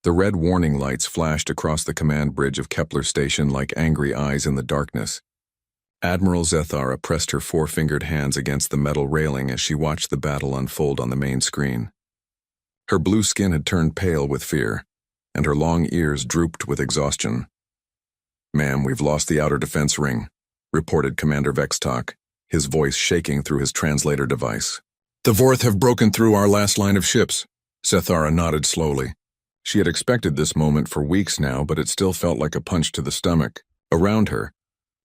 The red warning lights flashed across the command bridge of Kepler Station like angry eyes in the darkness. Admiral Zethara pressed her four-fingered hands against the metal railing as she watched the battle unfold on the main screen. Her blue skin had turned pale with fear, and her long ears drooped with exhaustion. "Ma'am, we've lost the outer defense ring," reported Commander Vextok, his voice shaking through his translator device. "The Vorth have broken through our last line of ships." Zethara nodded slowly. She had expected this moment for weeks now, but it still felt like a punch to the stomach. Around her,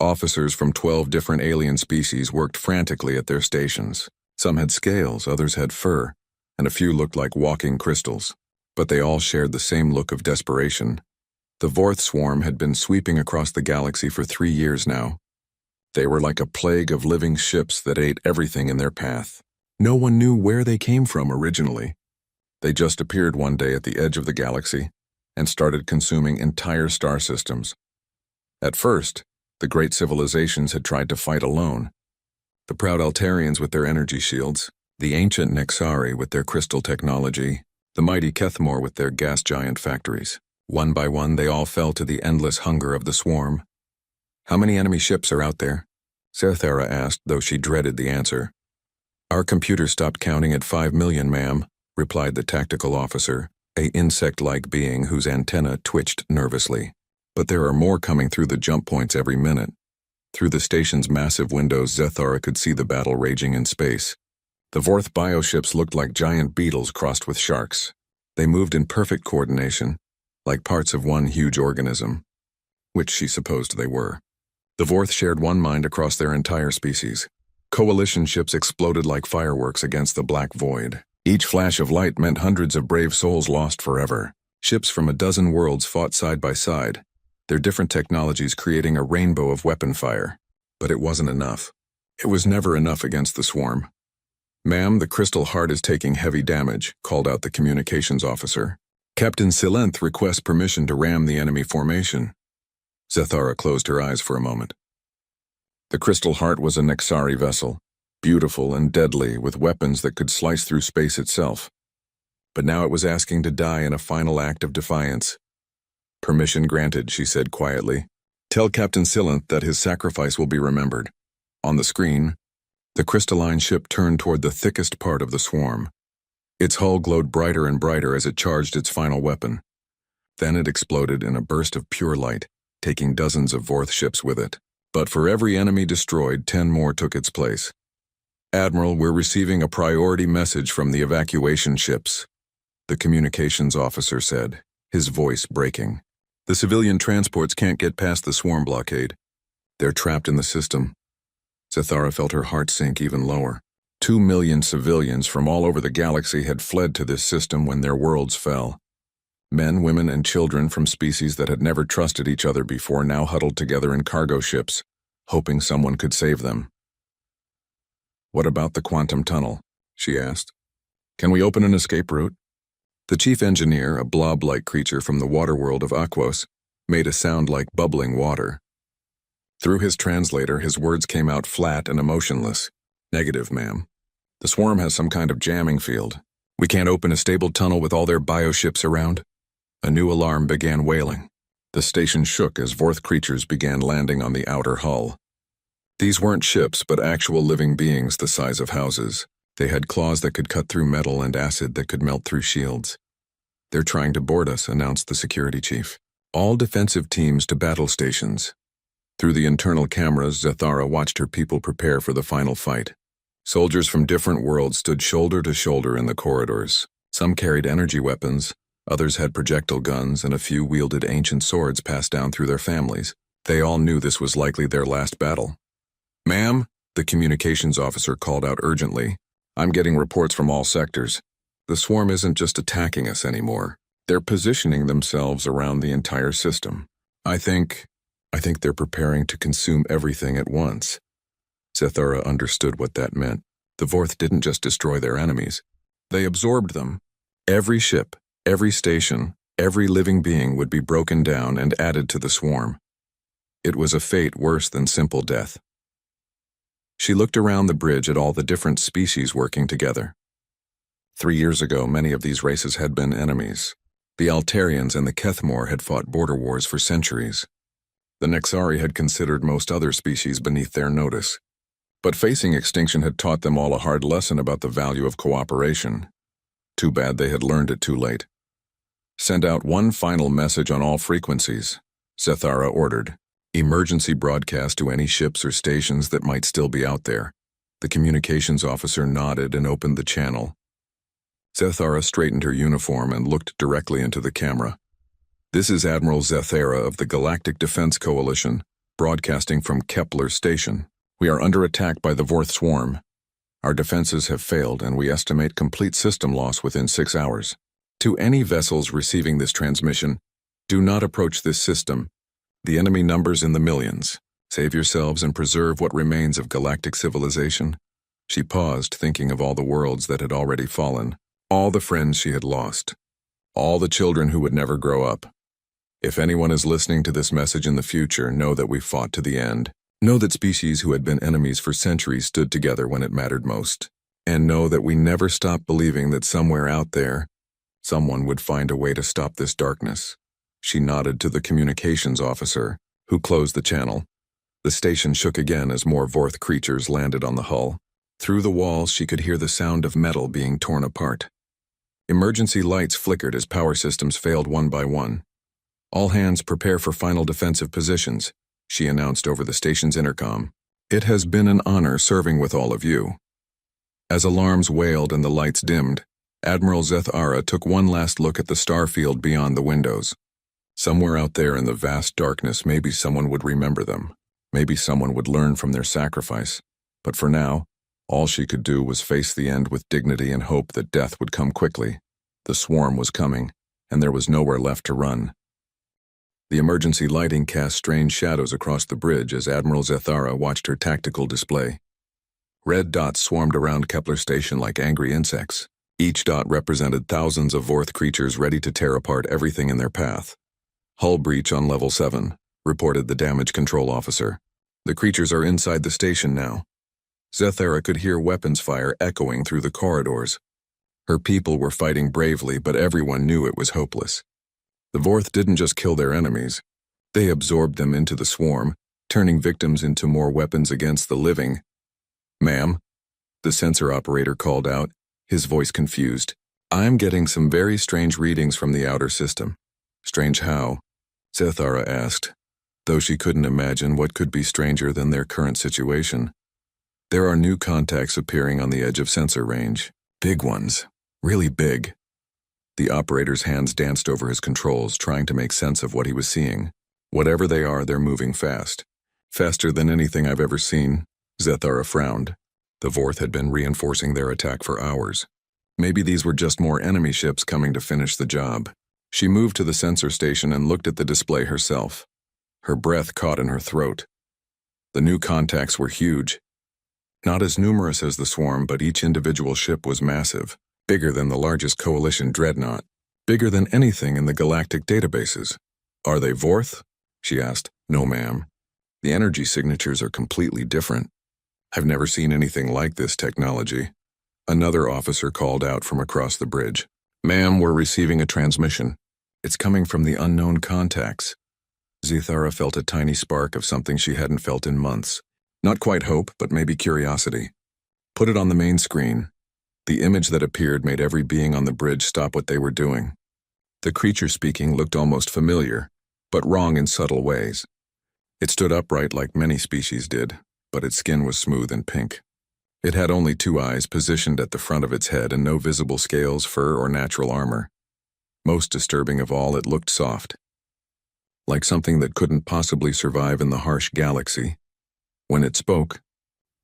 officers from 12 different alien species worked frantically at their stations. Some had scales, others had fur, and a few looked like walking crystals. But they all shared the same look of desperation. The Vorth swarm had been sweeping across the galaxy for 3 years now. They were like a plague of living ships that ate everything in their path. No one knew where they came from originally. They just appeared one day at the edge of the galaxy and started consuming entire star systems. At first, the great civilizations had tried to fight alone. The proud Altarians with their energy shields, the ancient Nexari with their crystal technology, the mighty Kethmor with their gas giant factories. One by one, they all fell to the endless hunger of the swarm. "How many enemy ships are out there?" Zethara asked, though she dreaded the answer. "Our computer stopped counting at 5 million, ma'am," replied the tactical officer, a insect-like being whose antenna twitched nervously. "But there are more coming through the jump points every minute." Through the station's massive windows, Zethara could see the battle raging in space. The Vorth bioships looked like giant beetles crossed with sharks. They moved in perfect coordination, like parts of one huge organism, which she supposed they were. The Vorth shared one mind across their entire species. Coalition ships exploded like fireworks against the black void. Each flash of light meant hundreds of brave souls lost forever. Ships from a dozen worlds fought side by side, their different technologies creating a rainbow of weapon fire. But it wasn't enough. It was never enough against the swarm. "Ma'am, the Crystal Heart is taking heavy damage," called out the communications officer. "Captain Silenth requests permission to ram the enemy formation." Zethara closed her eyes for a moment. The Crystal Heart was a Nexari vessel, beautiful and deadly, with weapons that could slice through space itself. But now it was asking to die in a final act of defiance. "Permission granted," she said quietly. "Tell Captain Silenth that his sacrifice will be remembered." On the screen, the crystalline ship turned toward the thickest part of the swarm. Its hull glowed brighter and brighter as it charged its final weapon. Then it exploded in a burst of pure light, taking dozens of Vorth ships with it. But for every enemy destroyed, 10 more took its place. "Admiral, we're receiving a priority message from the evacuation ships," the communications officer said, his voice breaking. "The civilian transports can't get past the swarm blockade. They're trapped in the system." Zethara felt her heart sink even lower. 2 million civilians from all over the galaxy had fled to this system when their worlds fell. Men, women, and children from species that had never trusted each other before now huddled together in cargo ships, hoping someone could save them. "What about the quantum tunnel?" she asked. "Can we open an escape route?" The chief engineer, a blob-like creature from the water world of Aquos, made a sound like bubbling water. Through his translator, his words came out flat and emotionless. "Negative, ma'am. The swarm has some kind of jamming field. We can't open a stable tunnel with all their bioships around." A new alarm began wailing. The station shook as Vorth creatures began landing on the outer hull. These weren't ships, but actual living beings the size of houses. They had claws that could cut through metal and acid that could melt through shields. "They're trying to board us," announced the security chief. "All defensive teams to battle stations." Through the internal cameras, Zethara watched her people prepare for the final fight. Soldiers from different worlds stood shoulder to shoulder in the corridors. Some carried energy weapons, others had projectile guns, and a few wielded ancient swords passed down through their families. They all knew this was likely their last battle. "Ma'am," the communications officer called out urgently, "I'm getting reports from all sectors. The swarm isn't just attacking us anymore. They're positioning themselves around the entire system. I think they're preparing to consume everything at once." Zethara understood what that meant. The Vorth didn't just destroy their enemies. They absorbed them. Every ship, every station, every living being would be broken down and added to the swarm. It was a fate worse than simple death. She looked around the bridge at all the different species working together. 3 years ago, many of these races had been enemies. The Altarians and the Kethmor had fought border wars for centuries. The Nexari had considered most other species beneath their notice. But facing extinction had taught them all a hard lesson about the value of cooperation. Too bad they had learned it too late. "Send out one final message on all frequencies," Zethara ordered. "Emergency broadcast to any ships or stations that might still be out there." The communications officer nodded and opened the channel. Zethara straightened her uniform and looked directly into the camera. "This is Admiral Zethara of the Galactic Defense Coalition, broadcasting from Kepler Station. We are under attack by the Vorth swarm. Our defenses have failed, and we estimate complete system loss within 6 hours. To any vessels receiving this transmission, do not approach this system. The enemy numbers in the millions. Save yourselves and preserve what remains of galactic civilization." She paused, thinking of all the worlds that had already fallen, all the friends she had lost, all the children who would never grow up. If anyone is listening to this message in the future, know that we fought to the end. Know that species who had been enemies for centuries stood together when it mattered most. And know that we never stopped believing that somewhere out there, someone would find a way to stop this darkness. She nodded to the communications officer, who closed the channel. The station shook again as more Vorth creatures landed on the hull. Through the walls, she could hear the sound of metal being torn apart. Emergency lights flickered as power systems failed one by one. "All hands prepare for final defensive positions," she announced over the station's intercom. "It has been an honor serving with all of you." As alarms wailed and the lights dimmed, Admiral Zethara took one last look at the star field beyond the windows. Somewhere out there in the vast darkness, maybe someone would remember them. Maybe someone would learn from their sacrifice. But for now, all she could do was face the end with dignity and hope that death would come quickly. The swarm was coming, and there was nowhere left to run. The emergency lighting cast strange shadows across the bridge as Admiral Zethara watched her tactical display. Red dots swarmed around Kepler Station like angry insects. Each dot represented thousands of Vorth creatures ready to tear apart everything in their path. "Hull breach on level 7, reported the damage control officer. "The creatures are inside the station now." Zethara could hear weapons fire echoing through the corridors. Her people were fighting bravely, but everyone knew it was hopeless. The Vorth didn't just kill their enemies. They absorbed them into the swarm, turning victims into more weapons against the living. "Ma'am," the sensor operator called out, his voice confused. "I'm getting some very strange readings from the outer system." "Strange how?" Zethara asked, though she couldn't imagine what could be stranger than their current situation. "There are new contacts appearing on the edge of sensor range. Big ones. Really big." The operator's hands danced over his controls, trying to make sense of what he was seeing. "Whatever they are, they're moving fast. Faster than anything I've ever seen." Zethara frowned. The Vorth had been reinforcing their attack for hours. Maybe these were just more enemy ships coming to finish the job. She moved to the sensor station and looked at the display herself. Her breath caught in her throat. The new contacts were huge. Not as numerous as the swarm, but each individual ship was massive. Bigger than the largest coalition dreadnought. Bigger than anything in the galactic databases. "Are they Vorth?" she asked. "No, ma'am. The energy signatures are completely different. I've never seen anything like this technology." Another officer called out from across the bridge. "Ma'am, we're receiving a transmission. It's coming from the unknown contacts." Zethara felt a tiny spark of something she hadn't felt in months. Not quite hope, but maybe curiosity. "Put it on the main screen." The image that appeared made every being on the bridge stop what they were doing. The creature speaking looked almost familiar, but wrong in subtle ways. It stood upright like many species did, but its skin was smooth and pink. It had only 2 eyes positioned at the front of its head and no visible scales, fur, or natural armor. Most disturbing of all, it looked soft. Like something that couldn't possibly survive in the harsh galaxy. When it spoke,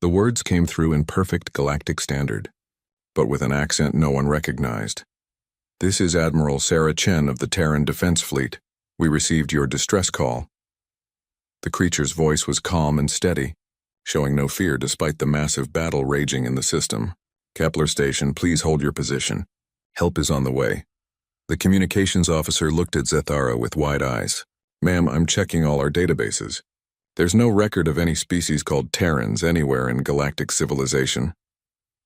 the words came through in perfect galactic standard, but with an accent no one recognized. "This is Admiral Sarah Chen of the Terran Defense Fleet. We received your distress call." The creature's voice was calm and steady, showing no fear despite the massive battle raging in the system. "Kepler Station, please hold your position. Help is on the way." The communications officer looked at Zethara with wide eyes. "Ma'am, I'm checking all our databases. There's no record of any species called tyrants anywhere in galactic civilization."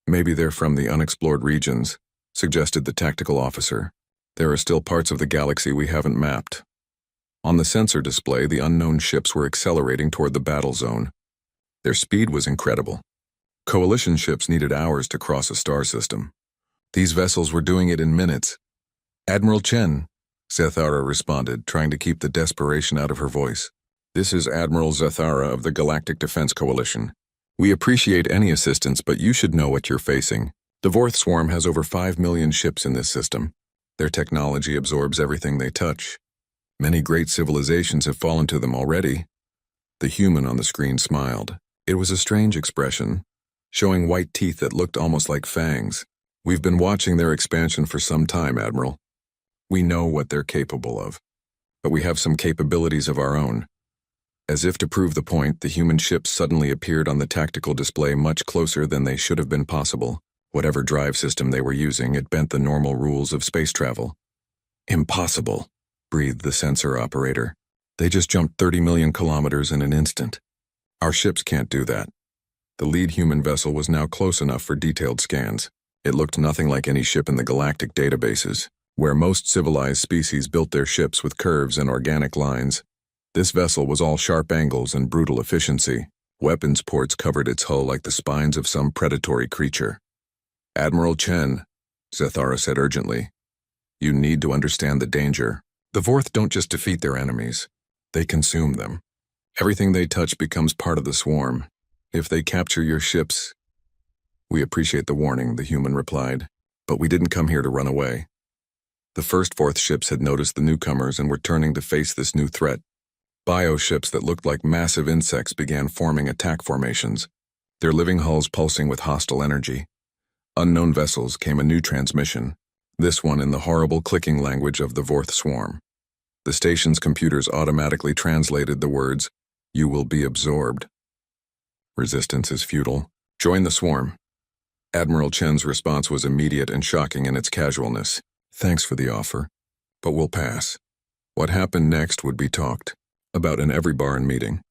"Maybe they're from the unexplored regions," suggested the tactical officer. There are still parts of the galaxy we haven't mapped. On the sensor display, the unknown ships were accelerating toward the battle zone. Their speed was incredible. Coalition ships needed hours to cross a star system. These vessels were doing it in minutes. "Admiral Chen," Zethara responded, trying to keep the desperation out of her voice. "This is Admiral Zethara of the Galactic Defense Coalition. We appreciate any assistance, but you should know what you're facing. The Vorth Swarm has over 5 million ships in this system. Their technology absorbs everything they touch. Many great civilizations have fallen to them already." The human on the screen smiled. It was a strange expression, showing white teeth that looked almost like fangs. "We've been watching their expansion for some time, Admiral. We know what they're capable of, but we have some capabilities of our own." As if to prove the point, the human ships suddenly appeared on the tactical display much closer than they should have been possible. Whatever drive system they were using, it bent the normal rules of space travel. "Impossible," breathed the sensor operator. "They just jumped 30 million kilometers in an instant. Our ships can't do that." The lead human vessel was now close enough for detailed scans. It looked nothing like any ship in the galactic databases, where most civilized species built their ships with curves and organic lines. This vessel was all sharp angles and brutal efficiency. Weapons ports covered its hull like the spines of some predatory creature. "Admiral Chen," Zethara said urgently, "you need to understand the danger. The Vorth don't just defeat their enemies, they consume them. Everything they touch becomes part of the swarm. If they capture your ships—" "We appreciate the warning," the human replied, "but we didn't come here to run away." The first Vorth ships had noticed the newcomers and were turning to face this new threat. Bioships that looked like massive insects began forming attack formations, their living hulls pulsing with hostile energy. Unknown vessels came a new transmission, this one in the horrible clicking language of the Vorth swarm. The station's computers automatically translated the words, "You will be absorbed. Resistance is futile. Join the swarm." Admiral Chen's response was immediate and shocking in its casualness. "Thanks for the offer, but we'll pass." What happened next would be talked about in every bar and meeting,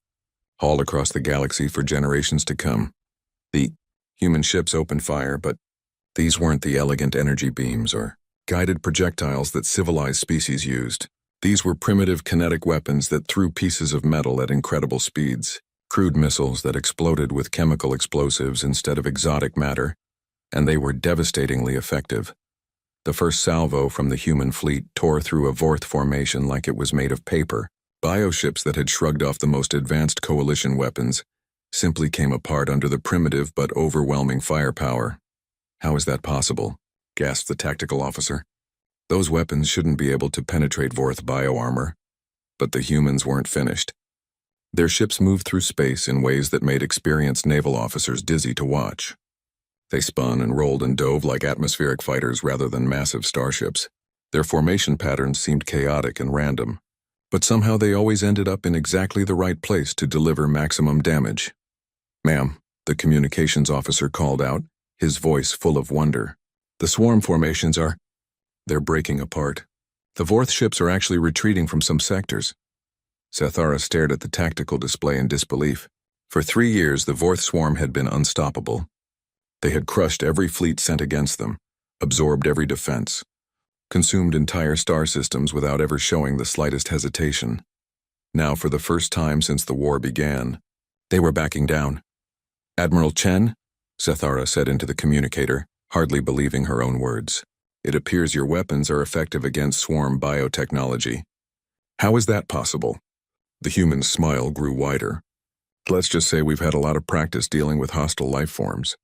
hauled across the galaxy for generations to come. The human ships opened fire, but these weren't the elegant energy beams or guided projectiles that civilized species used. These were primitive kinetic weapons that threw pieces of metal at incredible speeds, crude missiles that exploded with chemical explosives instead of exotic matter, and they were devastatingly effective. The first salvo from the human fleet tore through a Vorth formation like it was made of paper. Bioships that had shrugged off the most advanced coalition weapons simply came apart under the primitive but overwhelming firepower. "How is that possible?" gasped the tactical officer. "Those weapons shouldn't be able to penetrate Vorth bioarmor." But the humans weren't finished. Their ships moved through space in ways that made experienced naval officers dizzy to watch. They spun and rolled and dove like atmospheric fighters rather than massive starships. Their formation patterns seemed chaotic and random, but somehow they always ended up in exactly the right place to deliver maximum damage. "Ma'am," the communications officer called out, his voice full of wonder. "The swarm formations they're breaking apart. The Vorth ships are actually retreating from some sectors." Zethara stared at the tactical display in disbelief. For 3 years, the Vorth swarm had been unstoppable. They had crushed every fleet sent against them, absorbed every defense, consumed entire star systems without ever showing the slightest hesitation. Now, for the first time since the war began, they were backing down. "Admiral Chen," Zethara said into the communicator, hardly believing her own words, "it appears your weapons are effective against swarm biotechnology. How is that possible?" The human's smile grew wider. "Let's just say we've had a lot of practice dealing with hostile life forms.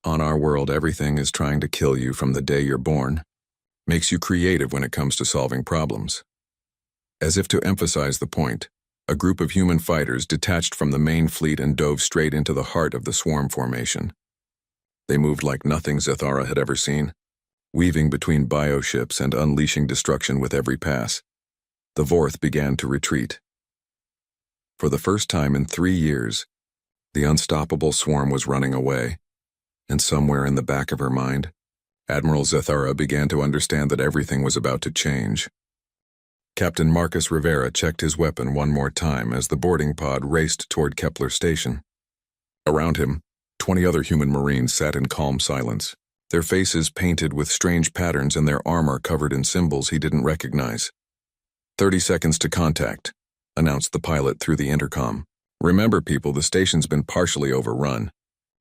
On our world, everything is trying to kill you from the day you're born. Makes you creative when it comes to solving problems." As if to emphasize the point, a group of human fighters detached from the main fleet and dove straight into the heart of the swarm formation. They moved like nothing Zethara had ever seen, weaving between bioships and unleashing destruction with every pass. The Vorth began to retreat. For the first time in 3 years, the unstoppable swarm was running away, and somewhere in the back of her mind, Admiral Zethara began to understand that everything was about to change. Captain Marcus Rivera checked his weapon one more time as the boarding pod raced toward Kepler Station. Around him, 20 other human Marines sat in calm silence. their faces painted with strange patterns and their armor covered in symbols he didn't recognize. 30 seconds to contact, announced the pilot through the intercom. Remember, people, the station's been partially overrun.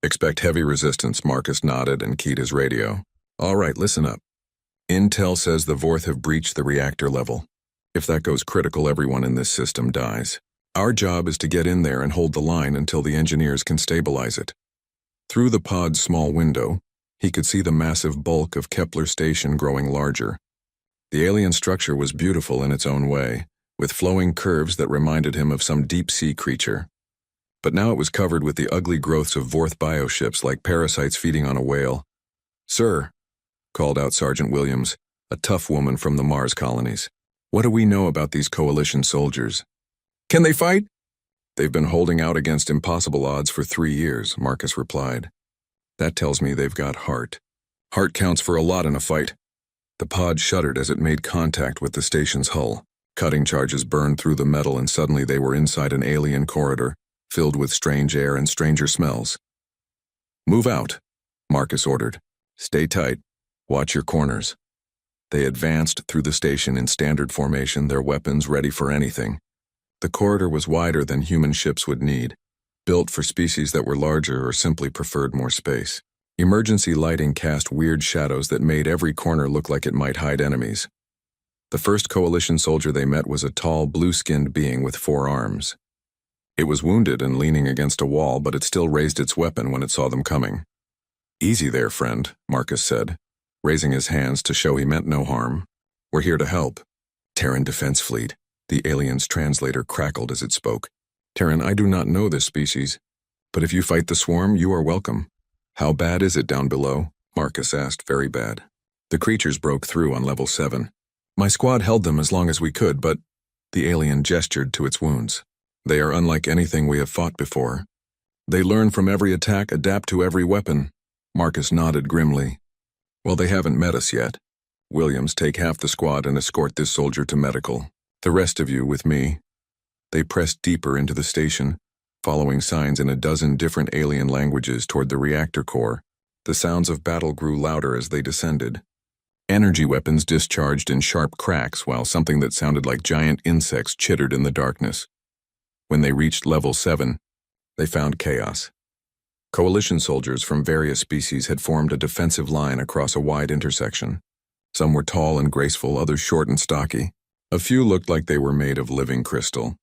Expect heavy resistance. Marcus nodded and keyed his radio. All right, listen up. Intel says the Vorth have breached the reactor level. If that goes critical, everyone in this system dies. Our job is to get in there and hold the line until the engineers can stabilize it. Through the pod's small window, he could see the massive bulk of Kepler Station growing larger. The alien structure was beautiful in its own way, with flowing curves that reminded him of some deep-sea creature. But now it was covered with the ugly growths of Vorth bioships like parasites feeding on a whale. "Sir," called out Sergeant Williams, a tough woman from the Mars colonies. "What do we know about these coalition soldiers?" "Can they fight?" "They've been holding out against impossible odds for 3 years," Marcus replied. "That tells me they've got heart. Heart counts for a lot in a fight." The pod shuddered as it made contact with the station's hull. Cutting charges burned through the metal, and suddenly they were inside an alien corridor, filled with strange air and stranger smells. "Move out," Marcus ordered. "Stay tight. Watch your corners." They advanced through the station in standard formation, their weapons ready for anything. The corridor was wider than human ships would need, built for species that were larger or simply preferred more space. Emergency lighting cast weird shadows that made every corner look like it might hide enemies. The first coalition soldier they met was a tall, blue-skinned being with 4 arms. It was wounded and leaning against a wall, but it still raised its weapon when it saw them coming. "Easy there, friend," Marcus said, raising his hands to show he meant no harm. "We're here to help." "Terran Defense Fleet," the alien's translator crackled as it spoke. "Terran, I do not know this species, but if you fight the swarm, you are welcome." "How bad is it down below?" Marcus asked. "Very bad. The creatures broke through on level 7. My squad held them as long as we could, but—" the alien gestured to its wounds. "They are unlike anything we have fought before. They learn from every attack, adapt to every weapon." Marcus nodded grimly. "Well, they haven't met us yet. Williams, take half the squad and escort this soldier to medical. The rest of you with me." They pressed deeper into the station, following signs in a dozen different alien languages toward the reactor core. The sounds of battle grew louder as they descended. Energy weapons discharged in sharp cracks, while something that sounded like giant insects chittered in the darkness. When they reached level 7, they found chaos. Coalition soldiers from various species had formed a defensive line across a wide intersection. Some were tall and graceful, others short and stocky. A few looked like they were made of living crystal.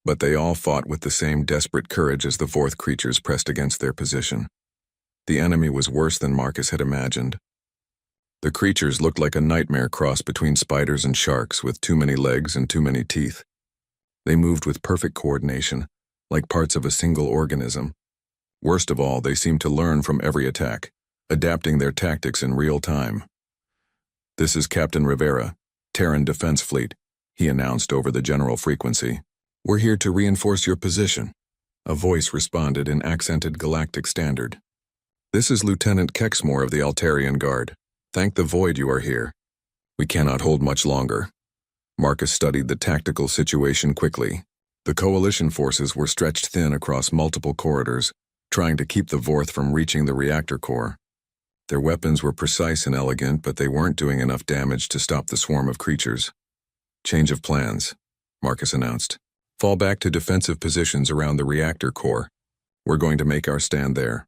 But they all fought with the same desperate courage as the Vorth creatures pressed against their position. The enemy was worse than Marcus had imagined. The creatures looked like a nightmare cross between spiders and sharks, with too many legs and too many teeth. They moved with perfect coordination, like parts of a single organism. Worst of all, they seemed to learn from every attack, adapting their tactics in real time. "This is Captain Rivera, Terran Defense Fleet," he announced over the general frequency. "We're here to reinforce your position." A voice responded in accented galactic standard. "This is Lieutenant Kexmore of the Altarian Guard. Thank the Void you are here. We cannot hold much longer." Marcus studied the tactical situation quickly. The coalition forces were stretched thin across multiple corridors, trying to keep the Vorth from reaching the reactor core. Their weapons were precise and elegant, but they weren't doing enough damage to stop the swarm of creatures. "Change of plans," Marcus announced. "Fall back to defensive positions around the reactor core. We're going to make our stand there."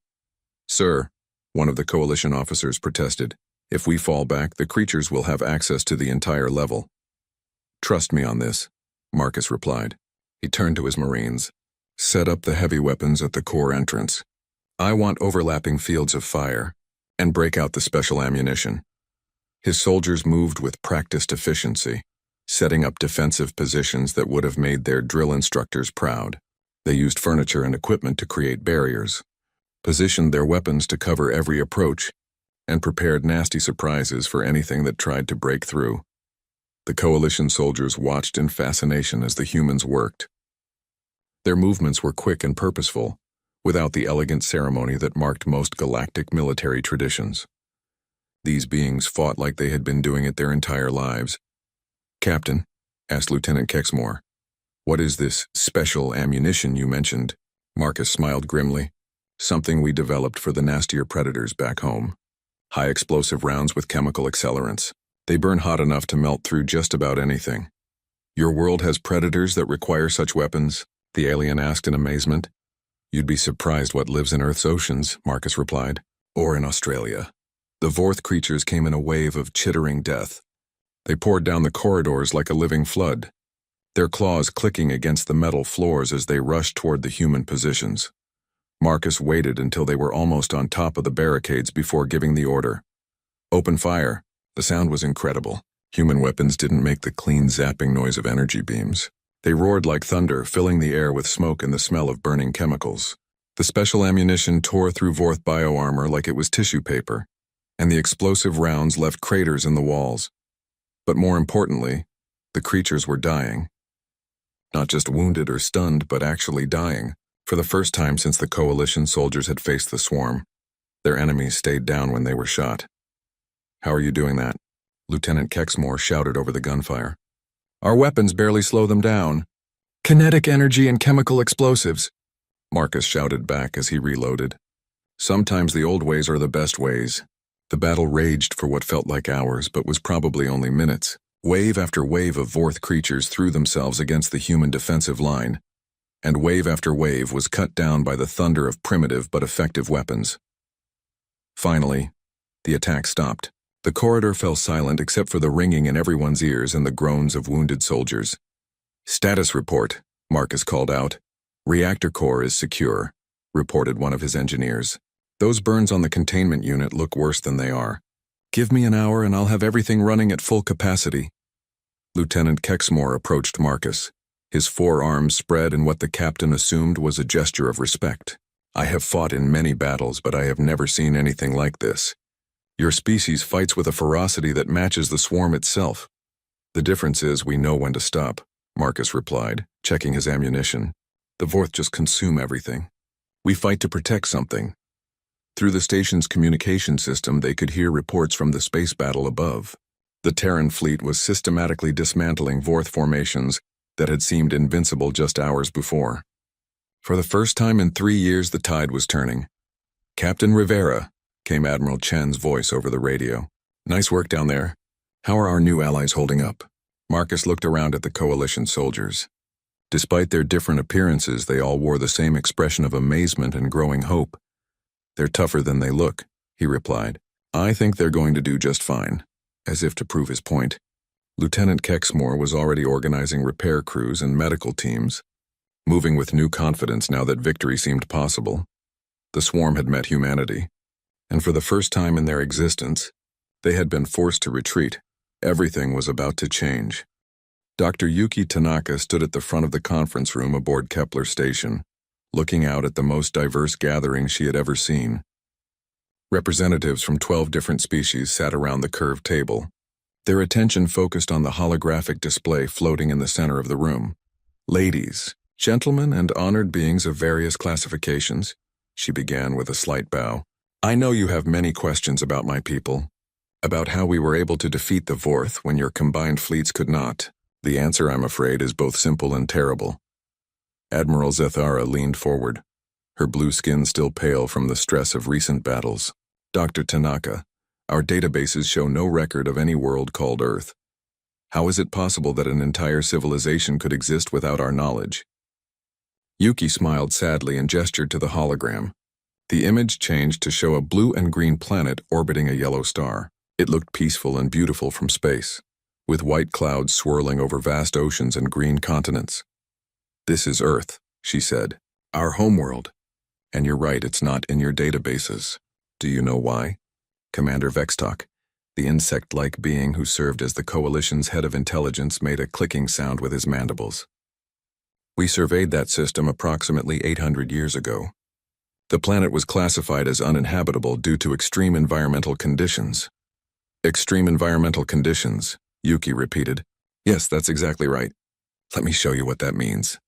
"Sir," one of the coalition officers protested, "if we fall back, the creatures will have access to the entire level." "Trust me on this," Marcus replied. He turned to his Marines. "Set up the heavy weapons at the core entrance. I want overlapping fields of fire, and break out the special ammunition." His soldiers moved with practiced efficiency, setting up defensive positions that would have made their drill instructors proud. They used furniture and equipment to create barriers, positioned their weapons to cover every approach, and prepared nasty surprises for anything that tried to break through. The coalition soldiers watched in fascination as the humans worked. Their movements were quick and purposeful, without the elegant ceremony that marked most galactic military traditions. These beings fought like they had been doing it their entire lives. "Captain," asked Lieutenant Kexmore, "what is this special ammunition you mentioned?" Marcus smiled grimly. "Something we developed for the nastier predators back home." high explosive rounds with chemical accelerants. They burn hot enough to melt through just about anything. Your world has predators that require such weapons? The alien asked in amazement. You'd be surprised what lives in Earth's oceans, Marcus replied. Or in Australia. The Vorth creatures came in a wave of chittering death. They poured down the corridors like a living flood, their claws clicking against the metal floors as they rushed toward the human positions. Marcus waited until they were almost on top of the barricades before giving the order. Open fire. The sound was incredible. Human weapons didn't make the clean zapping noise of energy beams. They roared like thunder, filling the air with smoke and the smell of burning chemicals. The special ammunition tore through Vorth bioarmor like it was tissue paper, and the explosive rounds left craters in the walls. But more importantly, the creatures were dying. Not just wounded or stunned, but actually dying. For the first time since the Coalition soldiers had faced the swarm, their enemies stayed down when they were shot. How are you doing that? Lieutenant Kexmore shouted over the gunfire. Our weapons barely slow them down. Kinetic energy and chemical explosives, Marcus shouted back as he reloaded. Sometimes the old ways are the best ways. The battle raged for what felt like hours, but was probably only minutes. Wave after wave of Vorth creatures threw themselves against the human defensive line, and wave after wave was cut down by the thunder of primitive but effective weapons. Finally, the attack stopped. The corridor fell silent except for the ringing in everyone's ears and the groans of wounded soldiers. Status report, Marcus called out. Reactor core is secure, reported one of his engineers. Those burns on the containment unit look worse than they are. Give me an hour and I'll have everything running at full capacity. Lieutenant Kexmore approached Marcus, his forearms spread in what the captain assumed was a gesture of respect. I have fought in many battles, but I have never seen anything like this. Your species fights with a ferocity that matches the swarm itself. The difference is we know when to stop, Marcus replied, checking his ammunition. The Vorth just consume everything. We fight to protect something. Through the station's communication system, they could hear reports from the space battle above. The Terran fleet was systematically dismantling Vorth formations that had seemed invincible just hours before. For the first time in 3 years, the tide was turning. Captain Rivera, came Admiral Chen's voice over the radio. Nice work down there. How are our new allies holding up? Marcus looked around at the Coalition soldiers. Despite their different appearances, they all wore the same expression of amazement and growing hope. They're tougher than they look, he replied. I think they're going to do just fine. As if to prove his point, Lieutenant Kexmore was already organizing repair crews and medical teams, moving with new confidence now that victory seemed possible. The swarm had met humanity, and for the first time in their existence, they had been forced to retreat. Everything was about to change. Dr. Yuki Tanaka stood at the front of the conference room aboard Kepler Station, looking out at the most diverse gathering she had ever seen. Representatives from 12 different species sat around the curved table, their attention focused on the holographic display floating in the center of the room. Ladies, gentlemen, and honored beings of various classifications, she began with a slight bow. I know you have many questions about my people, about how we were able to defeat the Vorth when your combined fleets could not. The answer, I'm afraid, is both simple and terrible. Admiral Zethara leaned forward, her blue skin still pale from the stress of recent battles. Dr. Tanaka, our databases show no record of any world called Earth. How is it possible that an entire civilization could exist without our knowledge? Yuki smiled sadly and gestured to the hologram. The image changed to show a blue and green planet orbiting a yellow star. It looked peaceful and beautiful from space, with white clouds swirling over vast oceans and green continents. This is Earth, she said, our homeworld. And you're right, it's not in your databases. Do you know why? Commander Vextok, the insect-like being who served as the Coalition's head of intelligence, made a clicking sound with his mandibles. We surveyed that system approximately 800 years ago. The planet was classified as uninhabitable due to extreme environmental conditions. Extreme environmental conditions, Yuki repeated. Yes, that's exactly right. Let me show you what that means.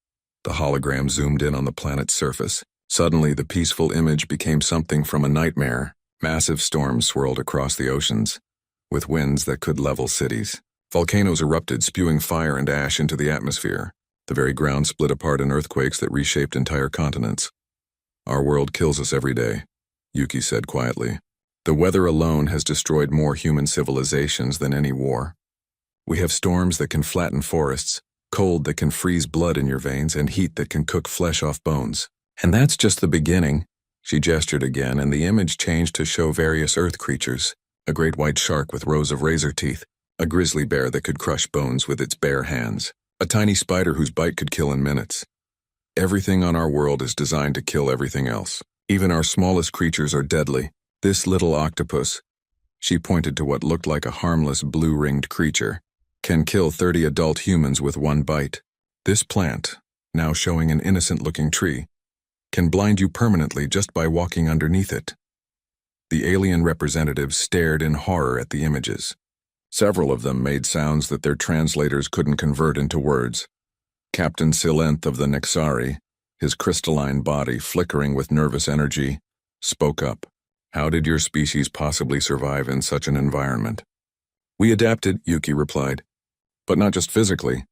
The hologram zoomed in on the planet's surface. Suddenly, the peaceful image became something from a nightmare. Massive storms swirled across the oceans, with winds that could level cities. Volcanoes erupted, spewing fire and ash into the atmosphere. The very ground split apart in earthquakes that reshaped entire continents. Our world kills us every day, Yuki said quietly. The weather alone has destroyed more human civilizations than any war. We have storms that can flatten forests, cold that can freeze blood in your veins, and heat that can cook flesh off bones. And that's just the beginning. She gestured again, and the image changed to show various earth creatures. A great white shark with rows of razor teeth, a grizzly bear that could crush bones with its bare hands, a tiny spider whose bite could kill in minutes. Everything on our world is designed to kill everything else. Even our smallest creatures are deadly. This little octopus, she pointed to what looked like a harmless blue-ringed creature, can kill 30 adult humans with one bite. This plant, now showing an innocent-looking tree, can blind you permanently just by walking underneath it. The alien representatives stared in horror at the images. Several of them made sounds that their translators couldn't convert into words. Captain Silenth of the Nexari, his crystalline body flickering with nervous energy, spoke up. How did your species possibly survive in such an environment? We adapted, Yuki replied. But not just physically.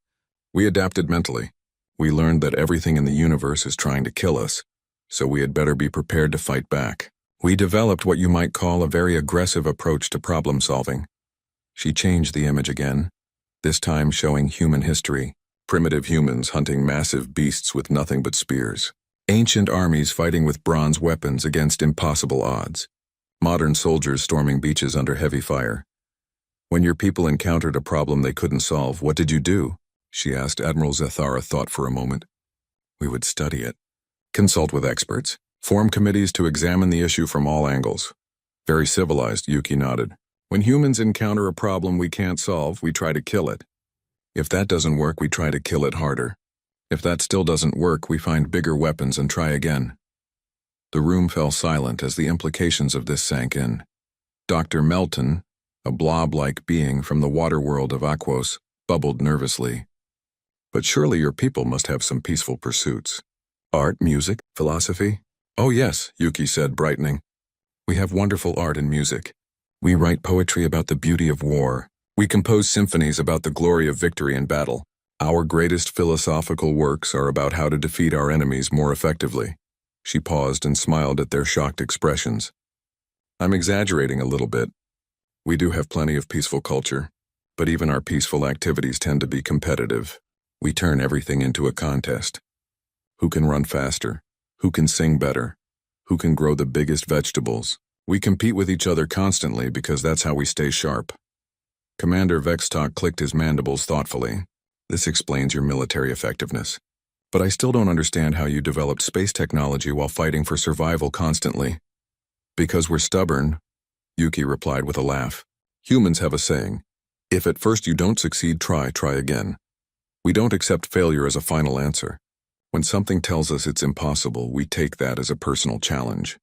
We adapted mentally. We learned that everything in the universe is trying to kill us, so we had better be prepared to fight back. We developed what you might call a very aggressive approach to problem solving. She changed the image again, this time showing human history. Primitive humans hunting massive beasts with nothing but spears. Ancient armies fighting with bronze weapons against impossible odds. Modern soldiers storming beaches under heavy fire. When your people encountered a problem they couldn't solve, what did you do? She asked. Admiral Zethara thought for a moment. We would study it. Consult with experts. Form committees to examine the issue from all angles. Very civilized, Yuki nodded. When humans encounter a problem we can't solve, we try to kill it. If that doesn't work, we try to kill it harder. If that still doesn't work, we find bigger weapons and try again. The room fell silent as the implications of this sank in. Dr. Melton, a blob-like being from the water world of Aquos, bubbled nervously. But surely your people must have some peaceful pursuits. Art, music, philosophy? Oh yes, Yuki said, brightening. We have wonderful art and music. We write poetry about the beauty of war. We compose symphonies about the glory of victory in battle. Our greatest philosophical works are about how to defeat our enemies more effectively. She paused and smiled at their shocked expressions. I'm exaggerating a little bit. We do have plenty of peaceful culture, but even our peaceful activities tend to be competitive. We turn everything into a contest. Who can run faster? Who can sing better? Who can grow the biggest vegetables? We compete with each other constantly because that's how we stay sharp. Commander Vextok clicked his mandibles thoughtfully. This explains your military effectiveness. But I still don't understand how you developed space technology while fighting for survival constantly. Because we're stubborn, Yuki replied with a laugh. Humans have a saying, if at first you don't succeed, try again. We don't accept failure as a final answer. When something tells us it's impossible, we take that as a personal challenge.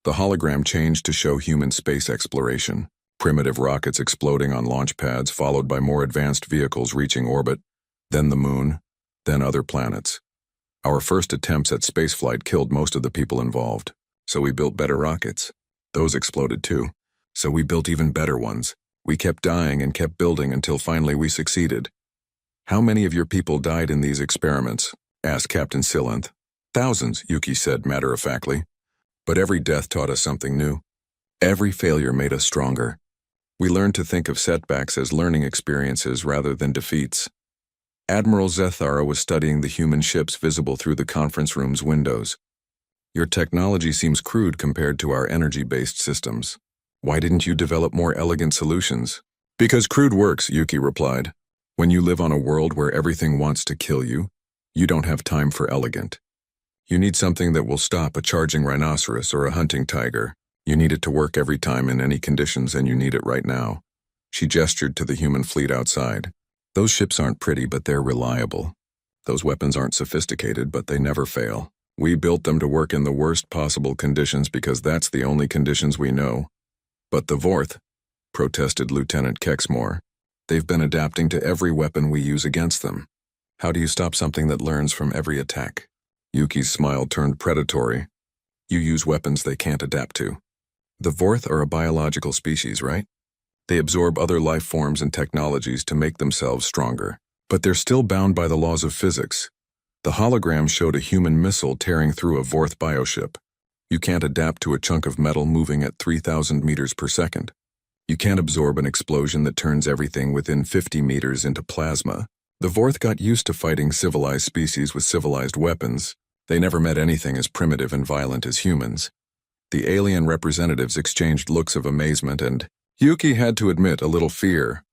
The hologram changed to show human space exploration. Primitive rockets exploding on launch pads, followed by more advanced vehicles reaching orbit, then the moon, then other planets. Our first attempts at spaceflight killed most of the people involved, so we built better rockets. Those exploded too, so we built even better ones. We kept dying and kept building until finally we succeeded. How many of your people died in these experiments? Asked Captain Silenth. Thousands, Yuki said matter-of-factly. But every death taught us something new. Every failure made us stronger. We learned to think of setbacks as learning experiences rather than defeats. Admiral Zethara was studying the human ships visible through the conference room's windows. Your technology seems crude compared to our energy-based systems. Why didn't you develop more elegant solutions? Because crude works, Yuki replied. When you live on a world where everything wants to kill you, you don't have time for elegant. You need something that will stop a charging rhinoceros or a hunting tiger. You need it to work every time in any conditions, and you need it right now. She gestured to the human fleet outside. Those ships aren't pretty, but they're reliable. Those weapons aren't sophisticated, but they never fail. We built them to work in the worst possible conditions because that's the only conditions we know. But the Vorth, protested Lieutenant Kexmore. They've been adapting to every weapon we use against them. How do you stop something that learns from every attack? Yuki's smile turned predatory. You use weapons they can't adapt to. The Vorth are a biological species, right? They absorb other life forms and technologies to make themselves stronger. But they're still bound by the laws of physics. The hologram showed a human missile tearing through a Vorth bioship. You can't adapt to a chunk of metal moving at 3,000 meters per second. You can't absorb an explosion that turns everything within 50 meters into plasma. The Vorth got used to fighting civilized species with civilized weapons. They never met anything as primitive and violent as humans. The alien representatives exchanged looks of amazement and, Yuki had to admit, a little fear.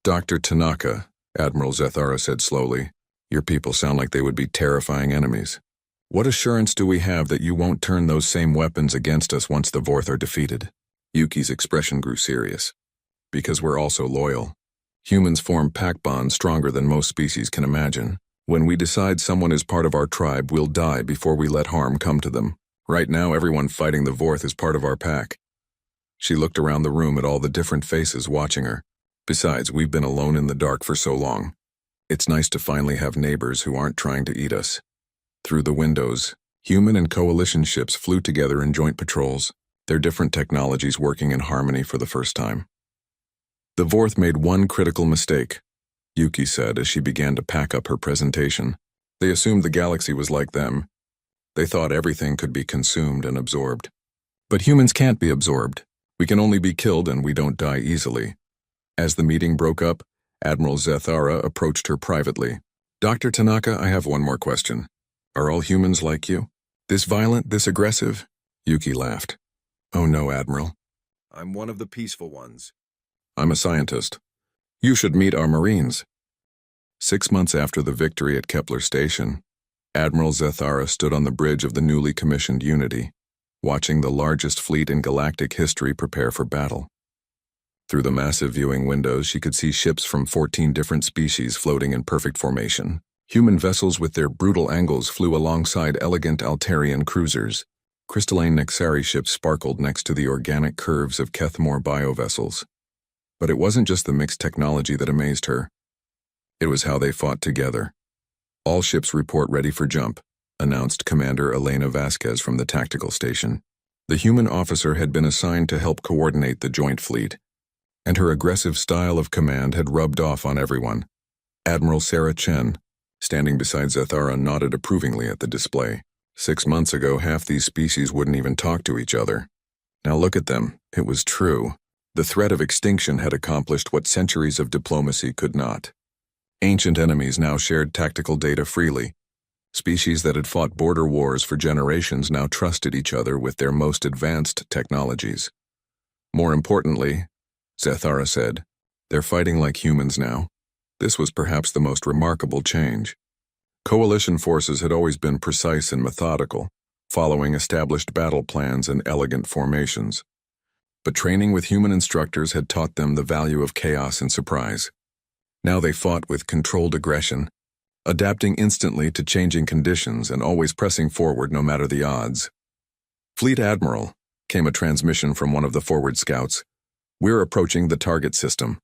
Dr. Tanaka, Admiral Zethara said slowly, your people sound like they would be terrifying enemies. What assurance do we have that you won't turn those same weapons against us once the Vorth are defeated? Yuki's expression grew serious. Because we're also loyal. Humans form pack bonds stronger than most species can imagine. When we decide someone is part of our tribe, we'll die before we let harm come to them. Right now, everyone fighting the Vorth is part of our pack. She looked around the room at all the different faces watching her. Besides, we've been alone in the dark for so long. It's nice to finally have neighbors who aren't trying to eat us. Through the windows, human and coalition ships flew together in joint patrols, their different technologies working in harmony for the first time. The Vorth made one critical mistake, Yuki said as she began to pack up her presentation. They assumed the galaxy was like them. They thought everything could be consumed and absorbed. But humans can't be absorbed. We can only be killed and we don't die easily. As the meeting broke up, Admiral Zethara approached her privately. Dr. Tanaka, I have one more question. Are all humans like you? This violent, this aggressive? Yuki laughed. Oh no, Admiral. I'm one of the peaceful ones. I'm a scientist. You should meet our Marines. 6 months after the victory at Kepler Station, Admiral Zethara stood on the bridge of the newly commissioned Unity, watching the largest fleet in galactic history prepare for battle. Through the massive viewing windows, she could see ships from 14 different species floating in perfect formation. Human vessels with their brutal angles flew alongside elegant Altarian cruisers. Crystalline Nexari ships sparkled next to the organic curves of Kethmore biovessels. But it wasn't just the mixed technology that amazed her. It was how they fought together. All ships report ready for jump, announced Commander Elena Vasquez from the tactical station. The human officer had been assigned to help coordinate the joint fleet, and her aggressive style of command had rubbed off on everyone. Admiral Sarah Chen, standing beside Zethara, nodded approvingly at the display. 6 months ago, half these species wouldn't even talk to each other. Now look at them. It was true. The threat of extinction had accomplished what centuries of diplomacy could not. Ancient enemies now shared tactical data freely. Species that had fought border wars for generations now trusted each other with their most advanced technologies. More importantly, Zethara said, they're fighting like humans now. This was perhaps the most remarkable change. Coalition forces had always been precise and methodical, following established battle plans and elegant formations. But training with human instructors had taught them the value of chaos and surprise. Now they fought with controlled aggression, adapting instantly to changing conditions and always pressing forward no matter the odds. Fleet Admiral, came a transmission from one of the forward scouts. We're approaching the target system.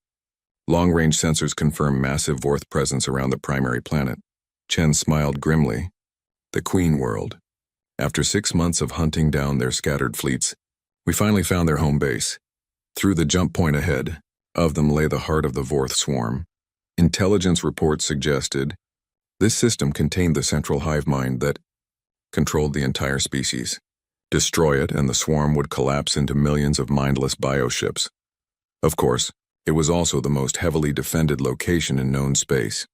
Long-range sensors confirm massive Vorth presence around the primary planet. Chen smiled grimly. The Queen World. After 6 months of hunting down their scattered fleets, we finally found their home base. Through the jump point ahead of them lay the heart of the Vorth swarm. Intelligence reports suggested this system contained the central hive mind that controlled the entire species. Destroy it and the swarm would collapse into millions of mindless bioships. Of course, it was also the most heavily defended location in known space.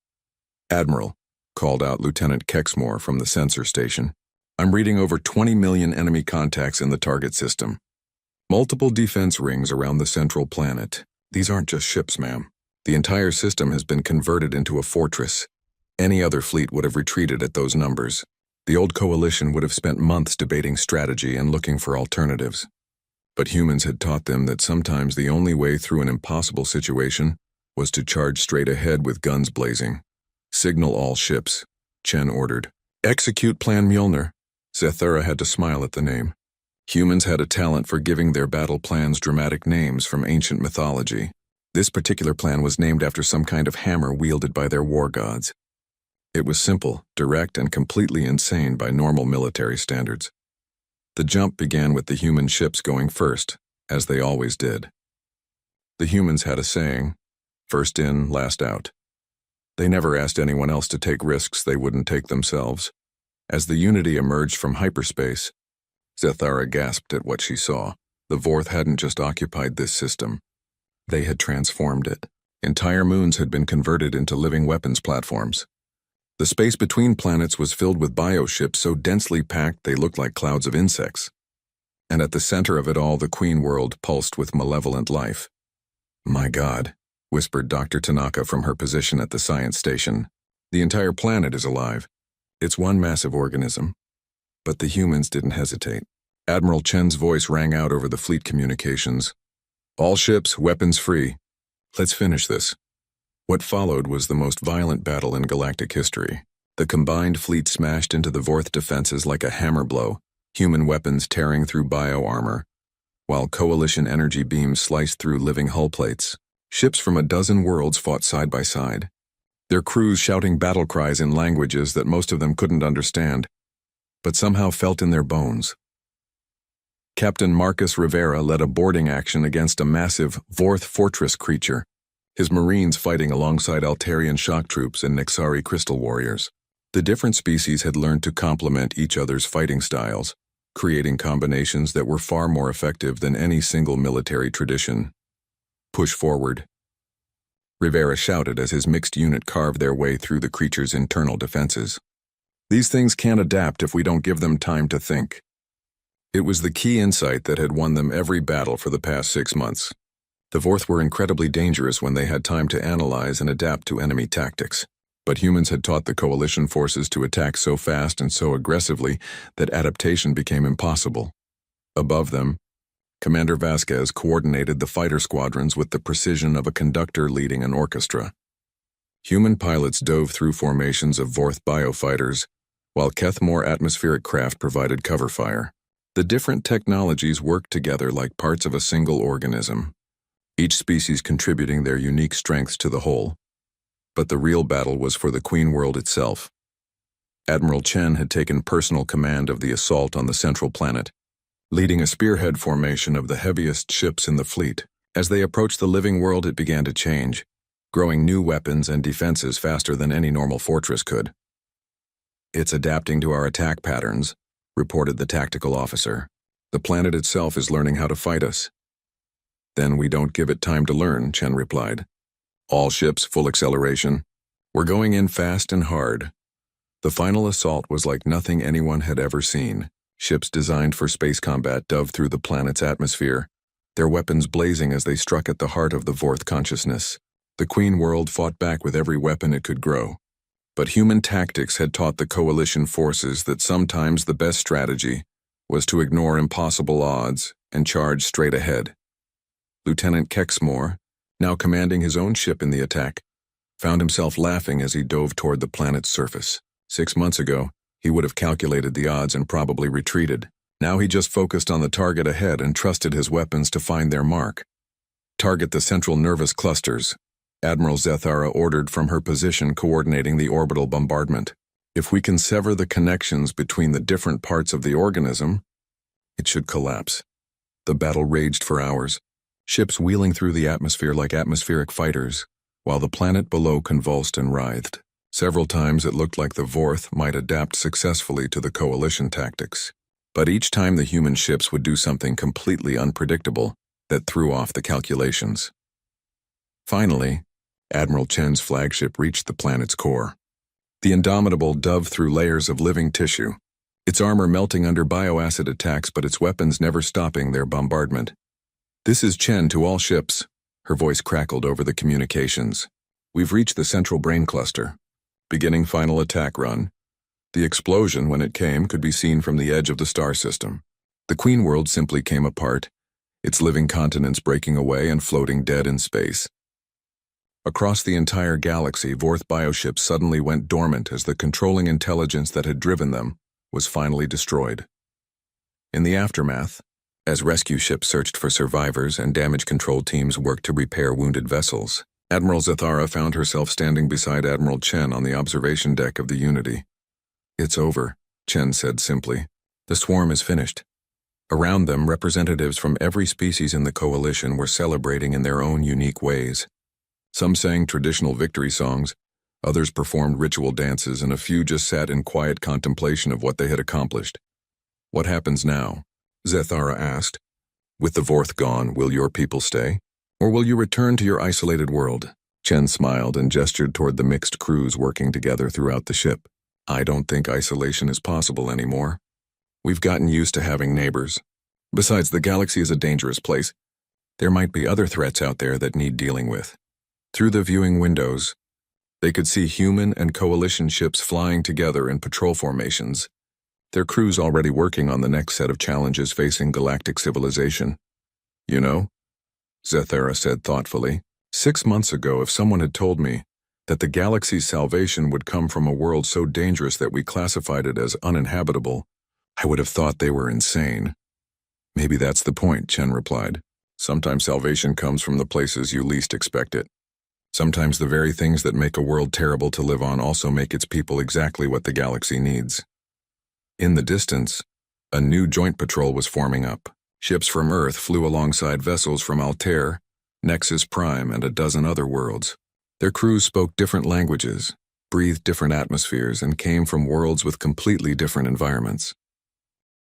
Admiral, called out Lieutenant Kexmore from the sensor station. I'm reading over 20 million enemy contacts in the target system. Multiple defense rings around the central planet. These aren't just ships, ma'am. The entire system has been converted into a fortress. Any other fleet would have retreated at those numbers. The old coalition would have spent months debating strategy and looking for alternatives. But humans had taught them that sometimes the only way through an impossible situation was to charge straight ahead with guns blazing. Signal all ships, Chen ordered. Execute Plan Mjolnir. Zethara had to smile at the name. Humans had a talent for giving their battle plans dramatic names from ancient mythology. This particular plan was named after some kind of hammer wielded by their war gods. It was simple, direct, and completely insane by normal military standards. The jump began with the human ships going first, as they always did. The humans had a saying, first in, last out. They never asked anyone else to take risks they wouldn't take themselves. As the Unity emerged from hyperspace, Zethara gasped at what she saw. The Vorth hadn't just occupied this system. They had transformed it. Entire moons had been converted into living weapons platforms. The space between planets was filled with bioships so densely packed they looked like clouds of insects. And at the center of it all, the Queen world pulsed with malevolent life. "My God," whispered Dr. Tanaka from her position at the science station. "The entire planet is alive. It's one massive organism." But the humans didn't hesitate. Admiral Chen's voice rang out over the fleet communications. "All ships, weapons free. Let's finish this." What followed was the most violent battle in galactic history. The combined fleet smashed into the Vorth defenses like a hammer blow, human weapons tearing through bio-armor, while coalition energy beams sliced through living hull plates. Ships from a dozen worlds fought side by side, their crews shouting battle cries in languages that most of them couldn't understand, but somehow felt in their bones. Captain Marcus Rivera led a boarding action against a massive Vorth fortress creature, his Marines fighting alongside Altarian shock troops and Nexari crystal warriors. The different species had learned to complement each other's fighting styles, creating combinations that were far more effective than any single military tradition. "Push forward," Rivera shouted as his mixed unit carved their way through the creature's internal defenses. "These things can't adapt if we don't give them time to think." It was the key insight that had won them every battle for the past 6 months. The Vorth were incredibly dangerous when they had time to analyze and adapt to enemy tactics. But humans had taught the coalition forces to attack so fast and so aggressively that adaptation became impossible. Above them, Commander Vasquez coordinated the fighter squadrons with the precision of a conductor leading an orchestra. Human pilots dove through formations of Vorth biofighters, while Kethmore atmospheric craft provided cover fire. The different technologies worked together like parts of a single organism, each species contributing their unique strengths to the whole. But the real battle was for the Queen world itself. Admiral Chen had taken personal command of the assault on the central planet, leading a spearhead formation of the heaviest ships in the fleet. As they approached the living world, it began to change, growing new weapons and defenses faster than any normal fortress could. "It's adapting to our attack patterns," reported the tactical officer. "The planet itself is learning how to fight us." "Then we don't give it time to learn," Chen replied. "All ships, full acceleration. We're going in fast and hard." The final assault was like nothing anyone had ever seen. Ships designed for space combat dove through the planet's atmosphere, their weapons blazing as they struck at the heart of the Vorth consciousness. The Queen world fought back with every weapon it could grow. But human tactics had taught the coalition forces that sometimes the best strategy was to ignore impossible odds and charge straight ahead. Lieutenant Kexmore, now commanding his own ship in the attack, found himself laughing as he dove toward the planet's surface. 6 months ago, he would have calculated the odds and probably retreated. Now he just focused on the target ahead and trusted his weapons to find their mark. "Target the central nervous clusters," Admiral Zethara ordered from her position coordinating the orbital bombardment. "If we can sever the connections between the different parts of the organism, it should collapse." The battle raged for hours, ships wheeling through the atmosphere like atmospheric fighters, while the planet below convulsed and writhed. Several times it looked like the Vorth might adapt successfully to the coalition tactics. But each time the human ships would do something completely unpredictable that threw off the calculations. Finally, Admiral Chen's flagship reached the planet's core. The Indomitable dove through layers of living tissue, its armor melting under bioacid attacks but its weapons never stopping their bombardment. "This is Chen to all ships," her voice crackled over the communications. "We've reached the central brain cluster. Beginning final attack run." The explosion, when it came, could be seen from the edge of the star system. The Queen world simply came apart, its living continents breaking away and floating dead in space. Across the entire galaxy, Vorth bioships suddenly went dormant as the controlling intelligence that had driven them was finally destroyed. In the aftermath, as rescue ships searched for survivors and damage control teams worked to repair wounded vessels, Admiral Zethara found herself standing beside Admiral Chen on the observation deck of the Unity. "It's over," Chen said simply. "The swarm is finished." Around them, representatives from every species in the coalition were celebrating in their own unique ways. Some sang traditional victory songs, others performed ritual dances, and a few just sat in quiet contemplation of what they had accomplished. "What happens now?" Zethara asked. With the Vorth gone, will your people stay? Or will you return to your isolated world? Chen smiled and gestured toward the mixed crews working together throughout the ship. I don't think isolation is possible anymore. We've gotten used to having neighbors. Besides, the galaxy is a dangerous place. There might be other threats out there that need dealing with. Through the viewing windows, they could see human and coalition ships flying together in patrol formations, their crews already working on the next set of challenges facing galactic civilization. You know, Zethara said thoughtfully, 6 months ago, if someone had told me that the galaxy's salvation would come from a world so dangerous that we classified it as uninhabitable, I would have thought they were insane. Maybe that's the point, Chen replied. Sometimes salvation comes from the places you least expect it. Sometimes the very things that make a world terrible to live on also make its people exactly what the galaxy needs. In the distance, a new joint patrol was forming up. Ships from Earth flew alongside vessels from Altair, Nexus Prime, and a dozen other worlds. Their crews spoke different languages, breathed different atmospheres, and came from worlds with completely different environments.